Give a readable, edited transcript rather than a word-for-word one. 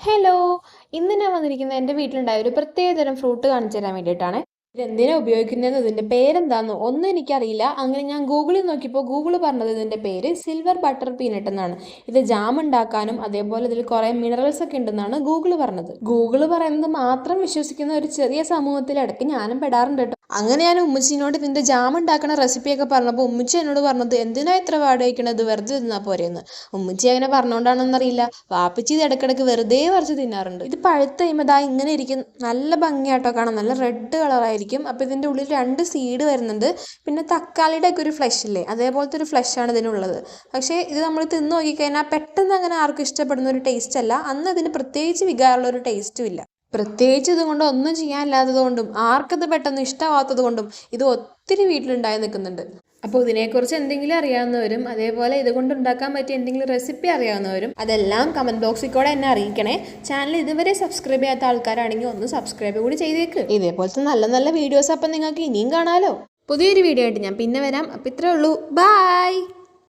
Hello, ഇന്ന് ഞാൻ വന്നിരിക്കുന്നത് എൻ്റെ വീട്ടിലുണ്ടായ ഒരു പ്രത്യേകതരം ഫ്രൂട്ട് കാണിച്ചു തരാൻ വേണ്ടിയിട്ടാണ്. ഇതെന്തിനാ ഉപയോഗിക്കുന്നതെന്ന് ഇതിൻ്റെ പേരെന്താണെന്ന് ഒന്നും എനിക്കറിയില്ല. അങ്ങനെ ഞാൻ ഗൂഗിളിൽ നോക്കിയപ്പോൾ ഗൂഗിൾ പറഞ്ഞത് ഇതിൻ്റെ പേര് സിൽവർ ബട്ടർ പീനട്ട് എന്നാണ്. ഇത് ജാം ഉണ്ടാക്കാനും അതേപോലെ ഇതിൽ കുറേ മിനറൽസ് ഒക്കെ ഉണ്ടെന്നാണ് ഗൂഗിൾ പറഞ്ഞത്. ഗൂഗിൾ പറയുന്നത് മാത്രം വിശ്വസിക്കുന്ന ഒരു ചെറിയ സമൂഹത്തിലിടയ്ക്ക് ഞാനും പെടാറുണ്ട് കേട്ടോ. അങ്ങനെ ഞാൻ ഉമ്മച്ചിനോട് ഇതിൻ്റെ ജാം ഉണ്ടാക്കുന്ന റെസിപ്പിയൊക്കെ പറഞ്ഞപ്പോൾ ഉമ്മച്ചി എന്നോട് പറഞ്ഞത് എന്തിനാ ഇത്ര പാട് വയ്ക്കണത്, വെറുതെ തിന്നാൽ പോരെയെന്ന്. ഉമ്മച്ചി അങ്ങനെ പറഞ്ഞുകൊണ്ടാണെന്നറിയില്ല, വാപ്പച്ചി ഇത് ഇടയ്ക്കിടയ്ക്ക് വെറുതെ പറിച്ച് തിന്നാറുണ്ട്. ഇത് പഴുത്ത് കഴിയുമ്പോൾ ദാ ഇങ്ങനെ ഇരിക്കും, നല്ല ഭംഗിയായിട്ടോ കാണാൻ, നല്ല റെഡ് കളറായിരിക്കും. അപ്പോൾ ഇതിൻ്റെ ഉള്ളിൽ 2 സീഡ് വരുന്നുണ്ട്. പിന്നെ തക്കാളിയുടെ ഒക്കെ ഒരു ഫ്ലഷ് ഇല്ലേ, അതേപോലത്തെ ഒരു ഫ്ലഷാണ് ഇതിനുള്ളത്. പക്ഷേ ഇത് നമ്മൾ തിന്ന് നോക്കിക്കഴിഞ്ഞാൽ പെട്ടെന്ന് അങ്ങനെ ആർക്കും ഇഷ്ടപ്പെടുന്ന ഒരു ടേസ്റ്റ് അല്ല. അന്ന് ഇതിന് പ്രത്യേകിച്ച് വികാരമുള്ള ഒരു ടേസ്റ്റും ഇല്ല. പ്രത്യേകിച്ച് ഇതുകൊണ്ട് ഒന്നും ചെയ്യാനില്ലാത്തത് കൊണ്ടും ആർക്കത് പെട്ടെന്ന് ഇഷ്ടമാവാത്തത് കൊണ്ടും ഇത് ഒത്തിരി വീട്ടിലുണ്ടായി നിൽക്കുന്നുണ്ട്. അപ്പോൾ ഇതിനെക്കുറിച്ച് എന്തെങ്കിലും അറിയാവുന്നവരും അതേപോലെ ഇതുകൊണ്ട് ഉണ്ടാക്കാൻ പറ്റിയ എന്തെങ്കിലും റെസിപ്പി അറിയാവുന്നവരും അതെല്ലാം കമൻറ്റ് ബോക്സിൽ കൂടെ എന്നെ അറിയിക്കണേ. ചാനൽ ഇതുവരെ സബ്സ്ക്രൈബ് ചെയ്യാത്ത ആൾക്കാരാണെങ്കിൽ ഒന്ന് സബ്സ്ക്രൈബ് കൂടി ചെയ്തേക്ക്. ഇതേപോലത്തെ നല്ല നല്ല വീഡിയോസ് അപ്പം നിങ്ങൾക്ക് ഇനിയും കാണാമല്ലോ. പുതിയൊരു വീഡിയോ ആയിട്ട് ഞാൻ പിന്നെ വരാം. അപ്പോൾ ഇത്രേ ഉള്ളൂ. ബൈ.